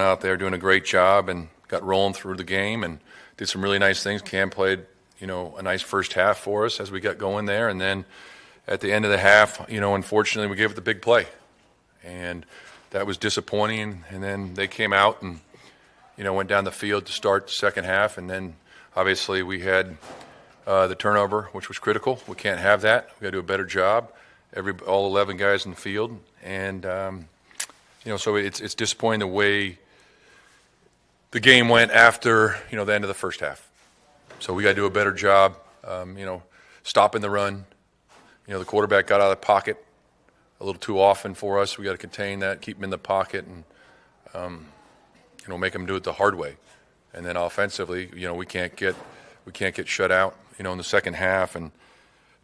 out there doing a great job and got rolling through the game and did some really nice things. Cam played, a nice first half for us as we got going there. And then at the end of the half, unfortunately we gave it the big play. And that was disappointing. And then they came out and, went down the field to start the second half. And then obviously we had the turnover, which was critical. We can't have that. We got to do a better job. All 11 guys in the field. And, so it's disappointing the way the game went after, the end of the first half. So we got to do a better job, stopping the run. The quarterback got out of the pocket a little too often for us. We got to contain that, keep him in the pocket, and make him do it the hard way. And then offensively, we can't get shut out, in the second half and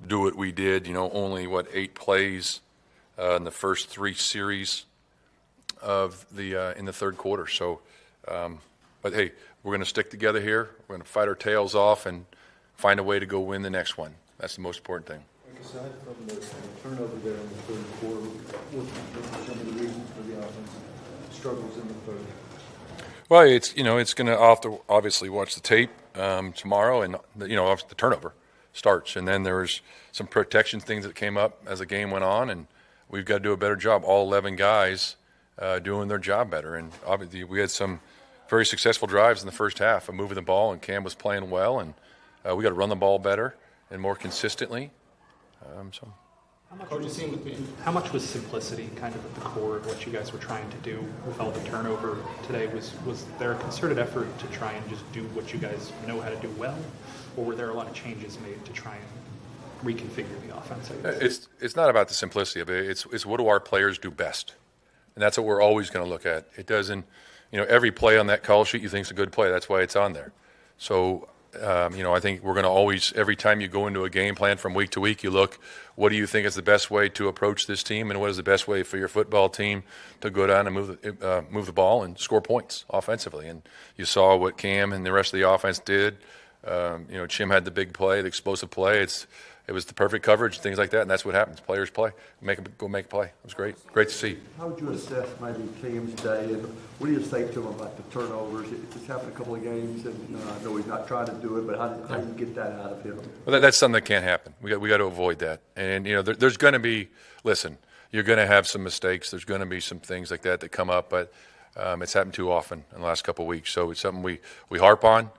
do what we did. Only 8 plays in the first 3 series of the in the third quarter. So. But, hey, we're going to stick together here. We're going to fight our tails off and find a way to go win the next one. That's the most important thing. Aside from the turnover there in the third quarter, what were some of the reasons for the offensive struggles in the third? Well, it's going to obviously watch the tape tomorrow, and, the turnover starts. And then there's some protection things that came up as the game went on, and we've got to do a better job. All 11 guys doing their job better. And obviously we had some very successful drives in the first half of moving the ball, and Cam was playing well, and we got to run the ball better and more consistently. How much was simplicity kind of at the core of what you guys were trying to do with all the turnover today? Was there a concerted effort to try and just do what you guys know how to do well, or were there a lot of changes made to try and reconfigure the offense, I guess? It's not about the simplicity of it. It's what do our players do best, and that's what we're always going to look at. It doesn't. Every play on that call sheet you think is a good play. That's why it's on there. So, I think we're going to always, every time you go into a game plan from week to week, you look, what do you think is the best way to approach this team, and what is the best way for your football team to go down and move the ball and score points offensively. And you saw what Cam and the rest of the offense did. Chim had the big play, the explosive play. It was the perfect coverage, things like that, and that's what happens. Players play. Go make a play. It was great. Great to see. How would you assess maybe Cam's day, and what do you say to him about the turnovers? It's happened a couple of games, and I know he's not trying to do it, but how do you get that out of him? Well, that's something that can't happen. We got to avoid that. And, there's going to be, listen, you're going to have some mistakes. There's going to be some things like that come up, but it's happened too often in the last couple of weeks. So it's something we harp on.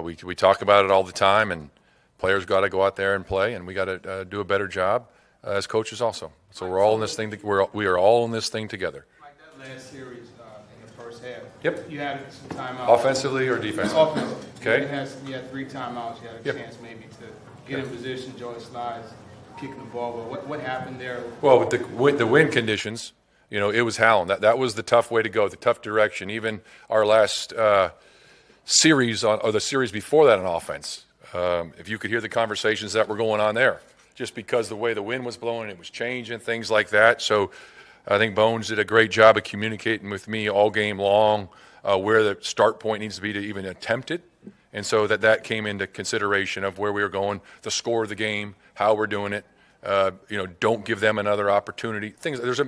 We talk about it all the time, and players got to go out there and play, and we got to do a better job as coaches also. So we're all in this thing. We are all in this thing together. Like that last series in the first half. Yep. You had some timeouts. Offensively or defensively? Offensively. Okay. You had 3 timeouts. You had a chance maybe to get in position. Joey Slides kicking the ball. But what happened there? Well, with the wind conditions, it was howling. That was the tough way to go, the tough direction. Even our last series or the series before that on offense. If you could hear the conversations that were going on there, just because the way the wind was blowing, it was changing, things like that. So I think Bones did a great job of communicating with me all game long where the start point needs to be to even attempt it. And so that came into consideration of where we were going, the score of the game, how we're doing it. Don't give them another opportunity. There's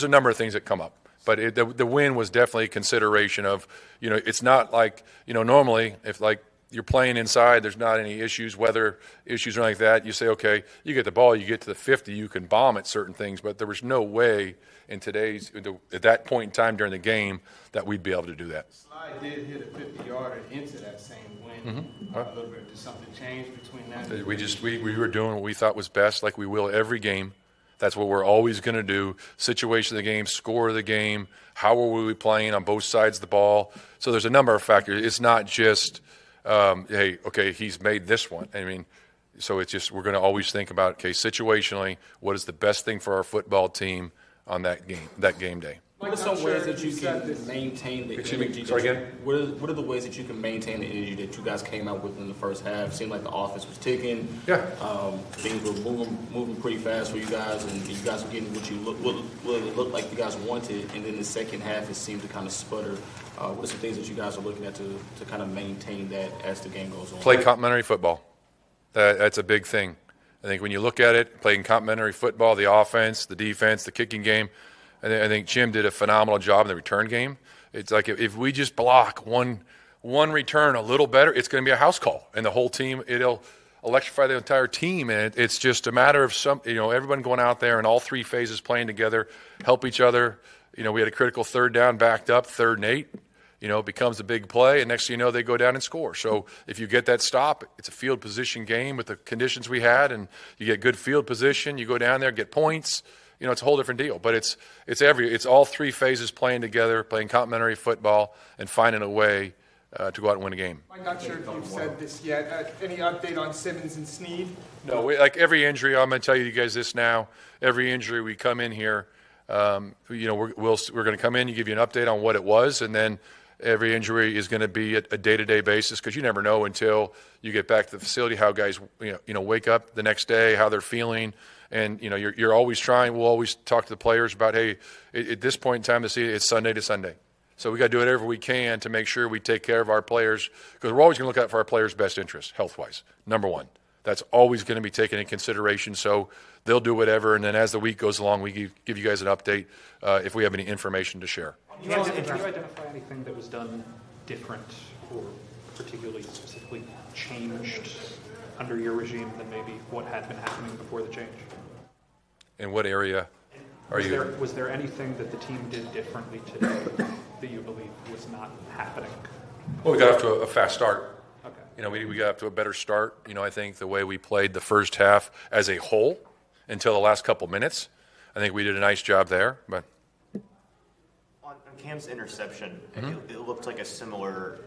a number of things that come up. But the win was definitely a consideration of, it's not like, normally if like you're playing inside, there's not any issues, weather issues or anything like that. You say, okay, you get the ball, you get to the 50, you can bomb at certain things, but there was no way at that point in time during the game that we'd be able to do that. Slide did hit a 50-yarder into that same win. A little bit. Did something change between that? We were doing what we thought was best, like we will every game. That's what we're always going to do. Situation of the game, score of the game, how are we playing on both sides of the ball. So there's a number of factors. It's not just hey, okay, he's made this one. I mean, so it's just we're going to always think about, okay, situationally, what is the best thing for our football team on that game day. What are some ways that you can maintain the energy? Sorry again? What are the ways that you can maintain the energy that you guys came out with in the first half? It seemed like the offense was ticking. Yeah. Things were moving pretty fast for you guys, and you guys were getting what it looked like you guys wanted. And then the second half, it seemed to kind of sputter. What are some things that you guys are looking at to kind of maintain that as the game goes on? Play complementary football. That's a big thing. I think when you look at it, playing complementary football, the offense, the defense, the kicking game, I think Jim did a phenomenal job in the return game. It's like if we just block one return a little better, it's going to be a house call, and the whole team, it'll electrify the entire team. And it's just a matter of everyone going out there and all three phases playing together, help each other. We had a critical third down, backed up, 3rd and 8. It becomes a big play, and next thing you know, they go down and score. So if you get that stop, it's a field position game with the conditions we had, and you get good field position. You go down there, get points. It's a whole different deal. But it's all three phases playing together, playing complementary football, and finding a way to go out and win a game. I'm not sure if you've said this yet. Any update on Simmons and Snead? No, like every injury, I'm going to tell you guys this now. Every injury, we come in here, we're going to come in, you give you an update on what it was, and then every injury is going to be a day-to-day basis, because you never know until you get back to the facility how guys wake up the next day, how they're feeling. And you're always trying. We'll always talk to the players about, hey, at this point in time to see it's Sunday to Sunday. So we got to do whatever we can to make sure we take care of our players, because we're always going to look out for our players' best interests, health-wise. Number one, that's always going to be taken into consideration. So they'll do whatever, and then as the week goes along, we give you guys an update if we have any information to share. Can you identify anything that was done different or particularly specifically changed under your regime than maybe what had been happening before the change? In what area are you? Was there anything that the team did differently today that you believe was not happening? Well, we got off to a fast start. Okay. We got off to a better start. I think the way we played the first half as a whole until the last couple minutes, I think we did a nice job there. But on Cam's interception, it looked like a similar,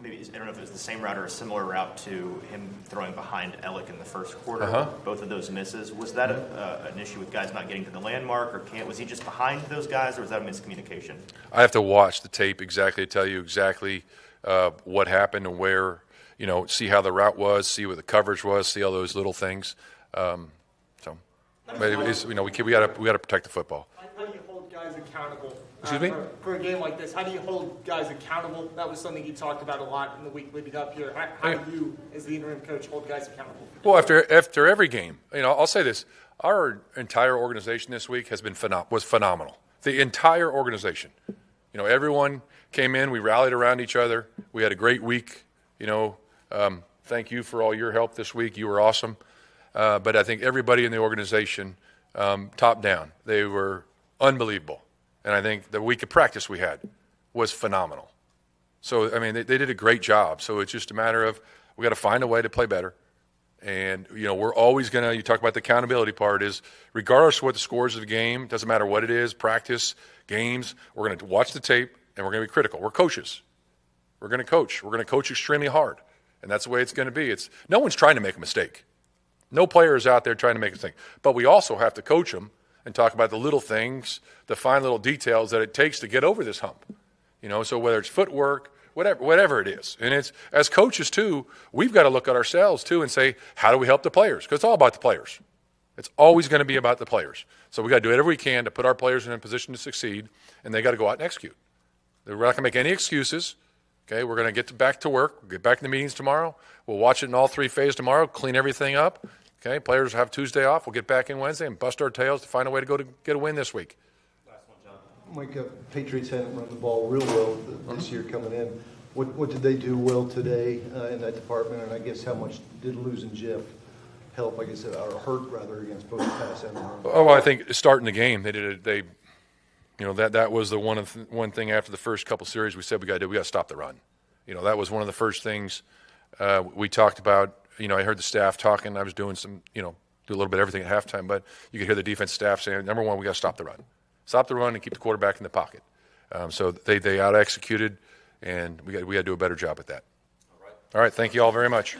maybe, I don't know if it was the same route or a similar route to him throwing behind Ellick in the first quarter. Both of those misses. Was that an issue with guys not getting to the landmark, or was he just behind those guys, or was that a miscommunication? I have to watch the tape exactly to tell you exactly what happened and where, see how the route was, see what the coverage was, see all those little things. But we got to protect the football. How do you hold guys accountable? Excuse me? For a game like this, how do you hold guys accountable? That was something you talked about a lot in the week leading up here. How do you, as the interim coach, hold guys accountable? Well, after every game, I'll say this: our entire organization this week was phenomenal. The entire organization, everyone came in. We rallied around each other. We had a great week. Thank you for all your help this week. You were awesome. But I think everybody in the organization, top down, they were unbelievable. And I think the week of practice we had was phenomenal. So, they did a great job. So it's just a matter of we got to find a way to play better. And, we're always going to, you talk about the accountability part, is regardless of what the scores of the game, doesn't matter what it is, practice, games, we're going to watch the tape and we're going to be critical. We're coaches. We're going to coach. We're going to coach extremely hard. And that's the way it's going to be. No one's trying to make a mistake. No player is out there trying to make a mistake. But we also have to coach them and talk about the little things, the fine little details that it takes to get over this hump. So whether it's footwork, whatever it is. And it's, as coaches too, we've got to look at ourselves too and say, how do we help the players? Because it's all about the players. It's always going to be about the players. So we got to do whatever we can to put our players in a position to succeed, and they got to go out and execute. We're not going to make any excuses. Okay, we're going to get back to work. We'll get back in the meetings tomorrow. We'll watch it in all three phases tomorrow, clean everything up. Okay, players have Tuesday off. We'll get back in Wednesday and bust our tails to find a way to go to get a win this week. Last one, John. Mike, Patriots hadn't run the ball real well this year coming in. What did they do well today in that department? And I guess how much did losing Jeff help, I guess, or hurt rather, against both the pass and the run? Oh, well, I think starting the game, that was the one thing after the first couple series we said we got to stop the run. That was one of the first things we talked about. I heard the staff talking. I was doing some, do a little bit of everything at halftime, but you could hear the defense staff saying, number one, we got to stop the run. Stop the run and keep the quarterback in the pocket. So they out-executed, and we got to do a better job at that. All right, thank you all very much.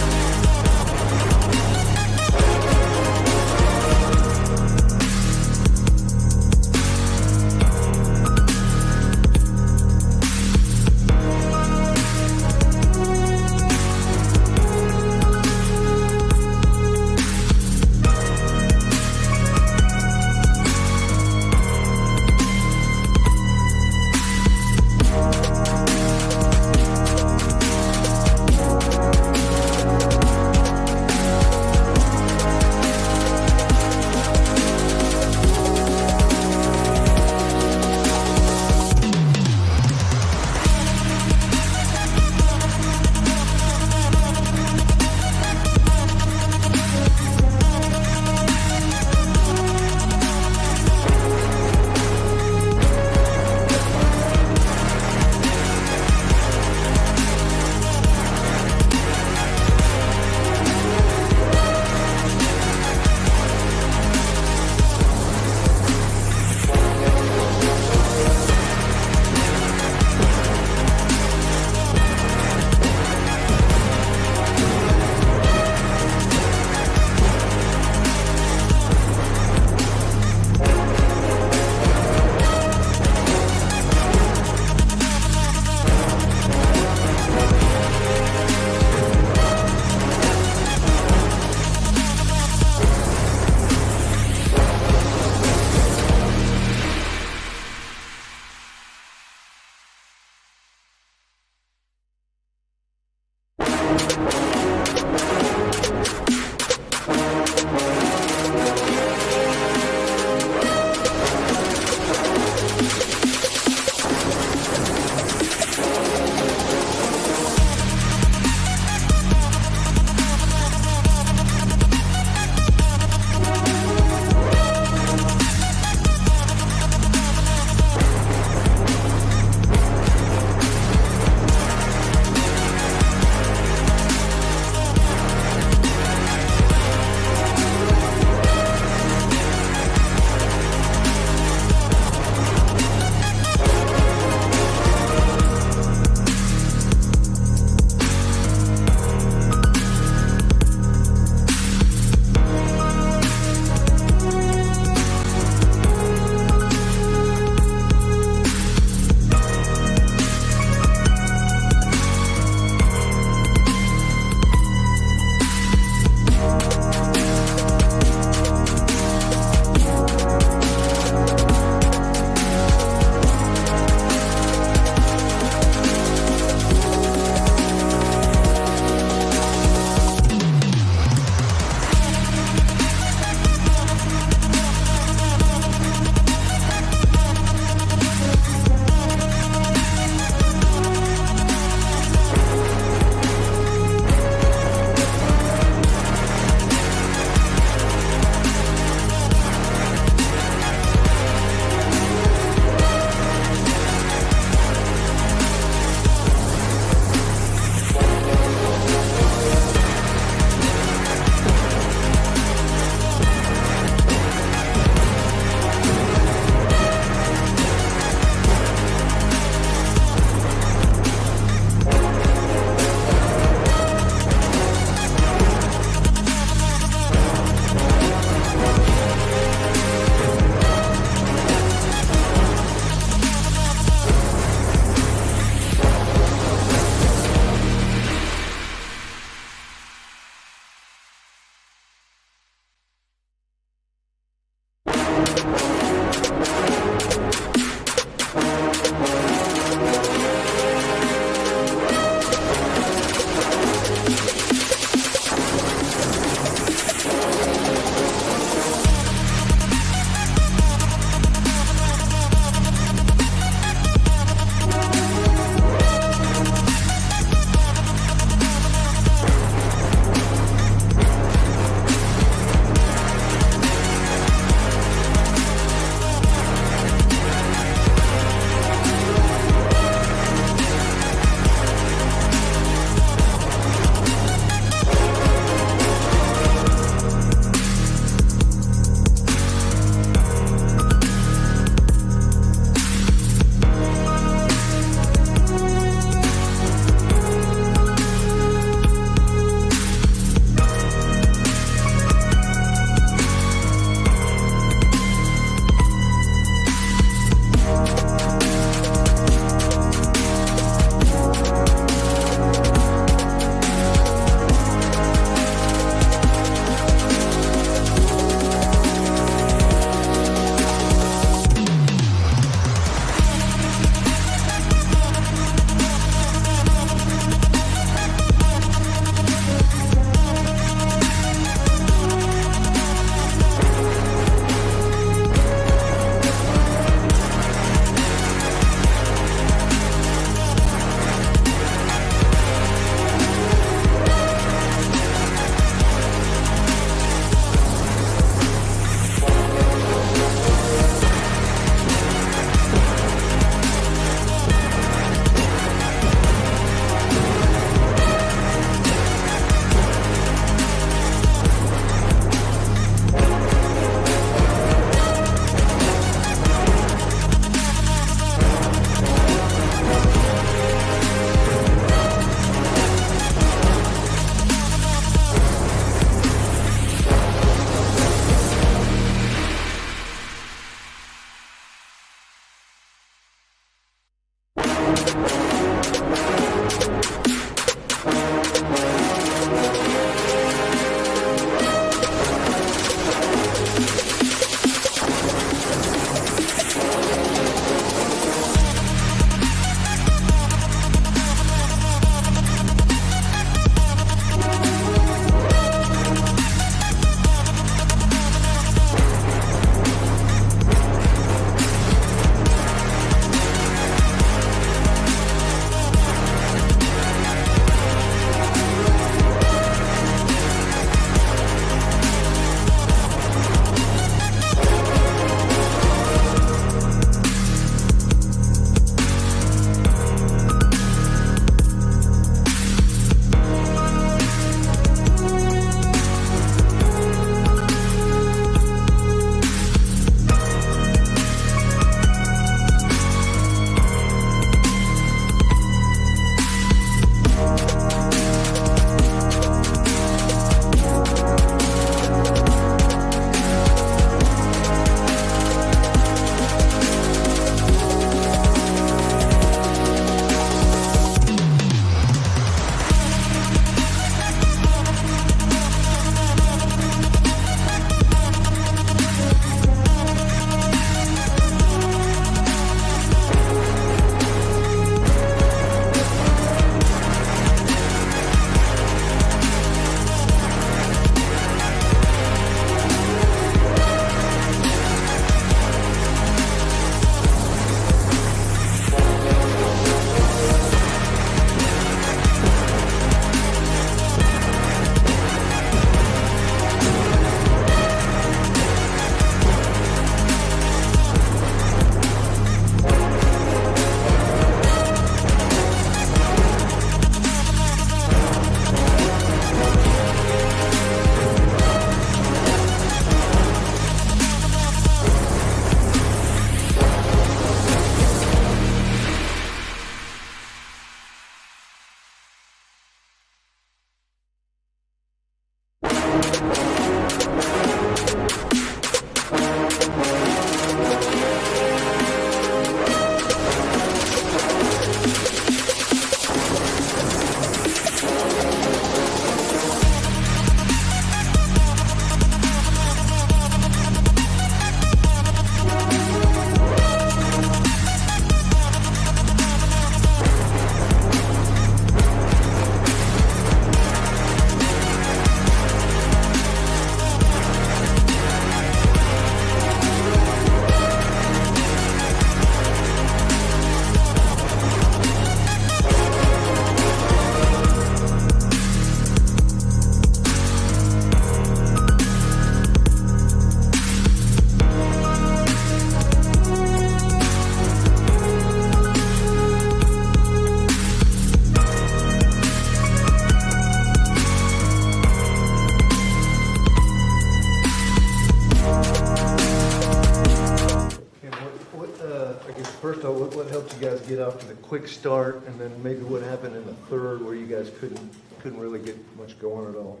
What helped you guys get off to the quick start, and then maybe what happened in the third where you guys couldn't really get much going at all?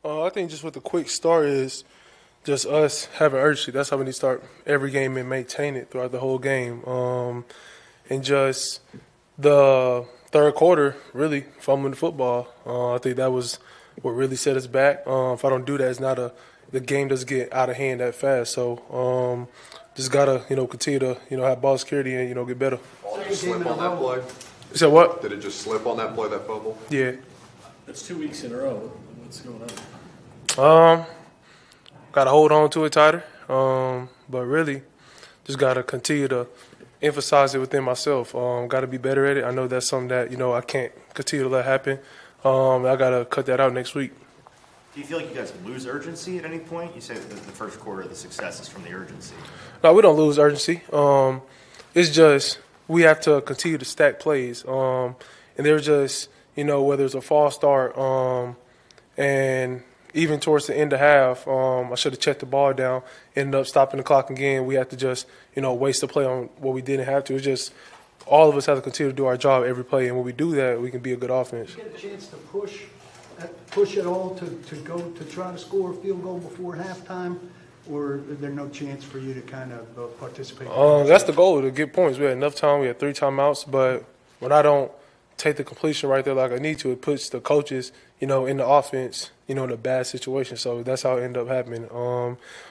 I think just with the quick start is just us having urgency. That's how we need to start every game and maintain it throughout the whole game. And just the third quarter, really fumbling the football. I think that was what really set us back. If I don't do that, it's not the game doesn't get out of hand that fast. So just gotta continue to have ball security and get better. Did it slip on that play? You said what? Did it just slip on that play, that fumble? Yeah. That's 2 weeks in a row. What's going on? Got to hold on to it tighter. But really, just got to continue to emphasize it within myself. Got to be better at it. I know that's something that, I can't continue to let happen. I got to cut that out next week. Do you feel like you guys lose urgency at any point? You say that the first quarter, the success is from the urgency. No, we don't lose urgency. It's just we have to continue to stack plays. And there's just, whether it's a false start and even towards the end of half, I should have checked the ball down, ended up stopping the clock again. We had to just, waste the play on what we didn't have to. It's just all of us have to continue to do our job every play. And when we do that, we can be a good offense. Did you get a chance to push it all to go to try to score a field goal before halftime, or is there no chance for you to kind of participate? That's the goal, to get points. We had enough time. We had 3 timeouts, but when I don't take the completion right there like I need to, it puts the coaches, in the offense, in a bad situation. So that's how it ended up happening.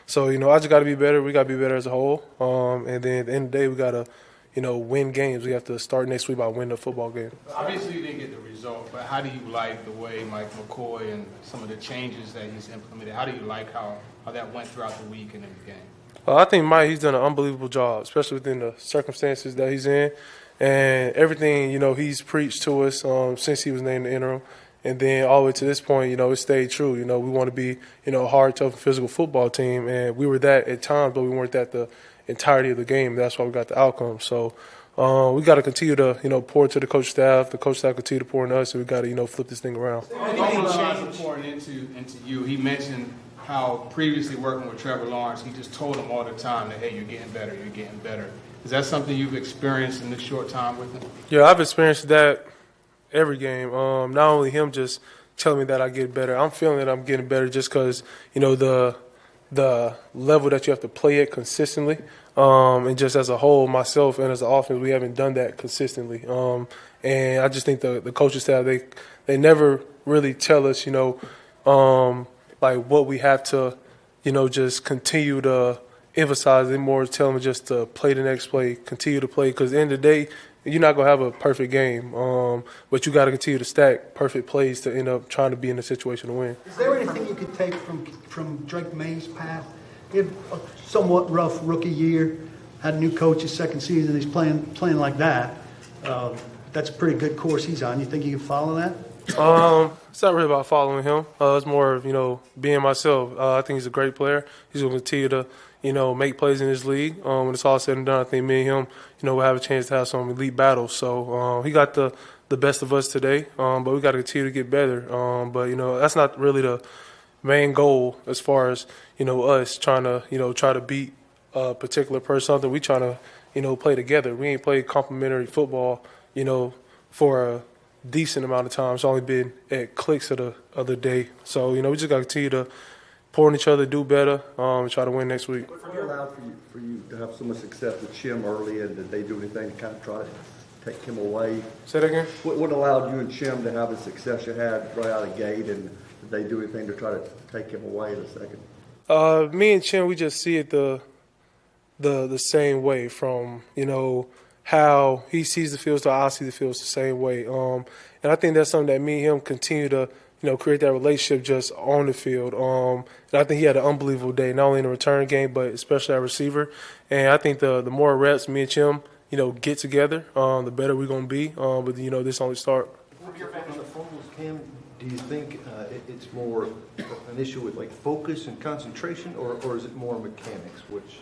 So I just got to be better. We got to be better as a whole. And then at the end of the day, we got to win games. We have to start next week by winning a football game. Obviously, you didn't get the result, but how do you like the way Mike McCoy and some of the changes that he's implemented? How do you like how that went throughout the week and in the game? I think Mike, he's done an unbelievable job, especially within the circumstances that he's in. And everything, he's preached to us since he was named the interim. And then all the way to this point, it stayed true. We want to be, a hard, tough, physical football team. And we were that at times, but we weren't that the entirety of the game. That's why we got the outcome. So we got to continue to, pour into the coach staff. The coach staff continue to pour into us, and we got to, flip this thing around. Anything changed pouring into you? He mentioned how previously working with Trevor Lawrence, he just told him all the time that, hey, you're getting better, you're getting better. Is that something you've experienced in this short time with him? Yeah, I've experienced that every game. Not only him just telling me that I get better, I'm feeling that I'm getting better just because, the level that you have to play at consistently. And just as a whole, myself and as an offense, we haven't done that consistently. And I just think the coaching staff, they never really tell us, like what we have to, just continue to emphasize it more, tell them just to play the next play, continue to play. Because at the end of the day, you're not going to have a perfect game, but you got to continue to stack perfect plays to end up trying to be in a situation to win. Is there anything you could take from Drake May's path? He had a somewhat rough rookie year, had a new coach his second season, he's playing like that. That's a pretty good course he's on. You think you can follow that? It's not really about following him. It's more of, being myself. I think he's a great player. He's going to continue to, make plays in this league. When it's all said and done, I think me and him, we'll have a chance to have some elite battles. So he got the best of us today, but we got to continue to get better. But, that's not really the main goal as far as, us trying to, try to beat a particular person, something we trying to, play together. We ain't played complementary football, for decent amount of time. It's only been at clicks of the other day. So, we just got to continue to pour in each other, do better, and try to win next week. What allowed for you to have so much success with Chim early, and did they do anything to kind of try to take him away? Say that again? What allowed you and Chim to have the success you had right out of the gate, and did they do anything to try to take him away in a second? Me and Chim, we just see it the same way from, how he sees the fields to how I see the fields the same way. And I think that's something that me and him continue to, create that relationship just on the field. And I think he had an unbelievable day, not only in the return game, but especially at receiver. And I think the more reps me and Chim, get together, the better we're going to be. But, this only start. On the fumbles, Cam, do you think it's more an issue with like focus and concentration, or is it more mechanics, which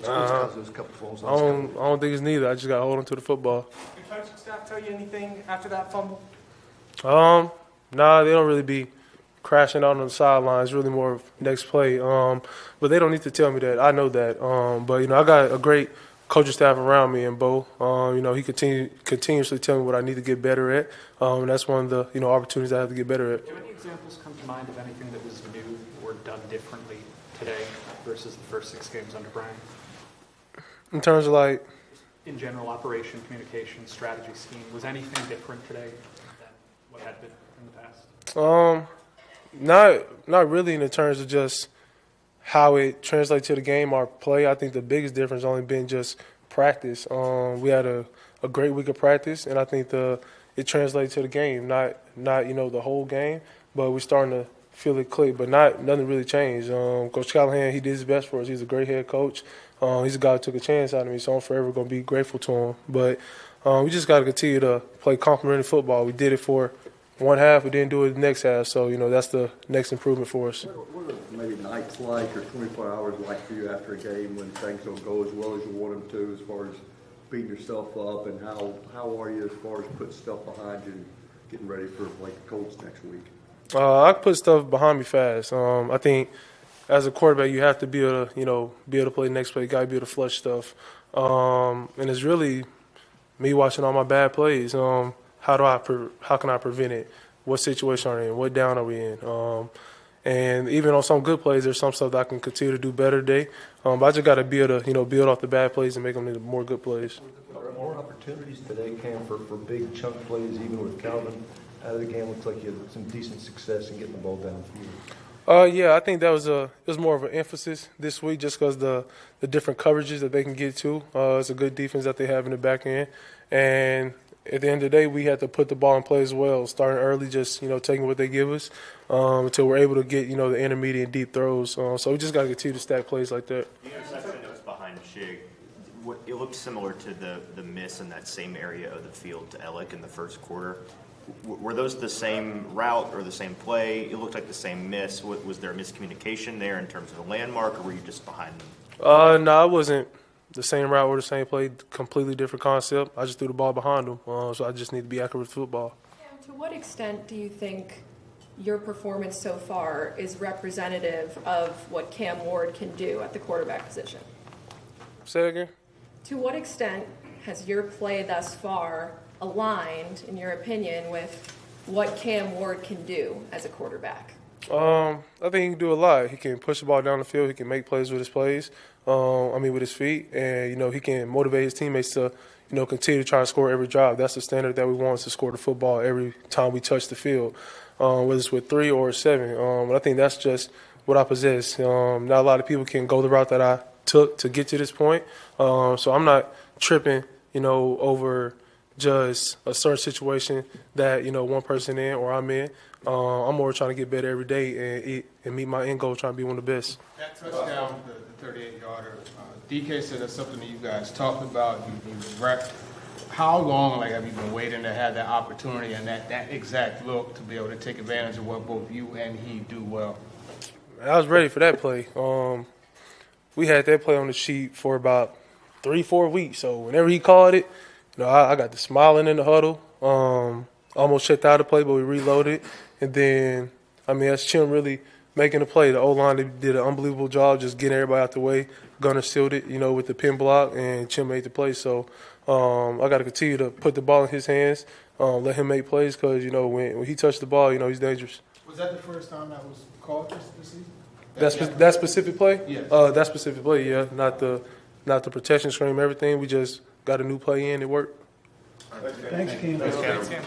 caused those couple fumbles? I don't think it's neither. I just got to hold on to the football. Did your coaching staff tell you anything after that fumble? Nah, they don't really be crashing out on the sidelines. Really more of next play. But they don't need to tell me that. I know that. But I got a great coaching staff around me and Bo. He continuously tell me what I need to get better at. And that's one of the opportunities I have to get better at. Do any examples come to mind of anything that was new or done differently today versus the first 6 games under Brian? In terms of like, in general, operation, communication, strategy, scheme, was anything different today than what had been in the past? Not really in terms of just how it translates to the game, our play. I think the biggest difference only been just practice. We had a great week of practice, and I think it translates to the game. Not the whole game, but we're starting to feel it click. But nothing really changed. Coach Callahan, he did his best for us. He's a great head coach. He's a guy who took a chance out of me, so I'm forever going to be grateful to him. But we just got to continue to play complementary football. We did it for one half. We didn't do it the next half, so that's the next improvement for us. What are maybe nights like or 24 hours like for you after a game when things don't go as well as you want them to, as far as beating yourself up, and how are you as far as putting stuff behind you and getting ready for like the Colts next week? I put stuff behind me fast. I think as a quarterback, you have to be able to play the next play. You got to be able to flush stuff. And it's really me watching all my bad plays. How can I prevent it? What situation are we in? What down are we in? And even on some good plays, there's some stuff that I can continue to do better today. But I just got to be able to build off the bad plays and make them into more good plays. Are there more opportunities today, Cam, for big chunk plays, even with Calvin out of the game? Looks like you had some decent success in getting the ball downfield. Yeah, I think that was more of an emphasis this week, just because the different coverages that they can get to. It's a good defense that they have in the back end, and at the end of the day, we had to put the ball in play as well, starting early, just taking what they give us until we're able to get the intermediate and deep throws. So we just got to continue to stack plays like that. The interception that was behind Shig, it looked similar to the miss in that same area of the field to Ellick in the first quarter. Were those the same route or the same play? It looked like the same miss. Was there a miscommunication there in terms of the landmark, or were you just behind them? No, it wasn't the same route or the same play. Completely different concept. I just threw the ball behind them, so I just need to be accurate with football. To what extent do you think your performance so far is representative of what Cam Ward can do at the quarterback position? Say that again? To what extent has your play thus far aligned, in your opinion, with what Cam Ward can do as a quarterback? I think he can do a lot. He can push the ball down the field. He can make plays with his plays. With his feet, and he can motivate his teammates to continue to try and score every drive. That's the standard that we want, is to score the football every time we touch the field, whether it's with 3 or 7. But I think that's just what I possess. Not a lot of people can go the route that I took to get to this point. So I'm not tripping, over just a certain situation that one person in or I'm in. I'm more trying to get better every day and meet my end goal, trying to be one of the best. That touchdown, the 38-yarder, DK said that's something that you guys talked about. How long have you been waiting to have that opportunity and that exact look to be able to take advantage of what both you and he do well? I was ready for that play. We had that play on the sheet for about 3-4 weeks. So whenever he called it, I got the smiling in the huddle. Almost checked out the play, but we reloaded. And then, as Chim really making the play. The O-line did an unbelievable job just getting everybody out the way. Gunner sealed it, with the pin block, and Chim made the play. So I got to continue to put the ball in his hands, let him make plays because, when he touched the ball, he's dangerous. Was that the first time that was called this season? That specific play? Yes. That specific play, yeah. Not the protection screen, everything. We just got a new play in. It worked. Thanks, Cam. Thanks, Cam.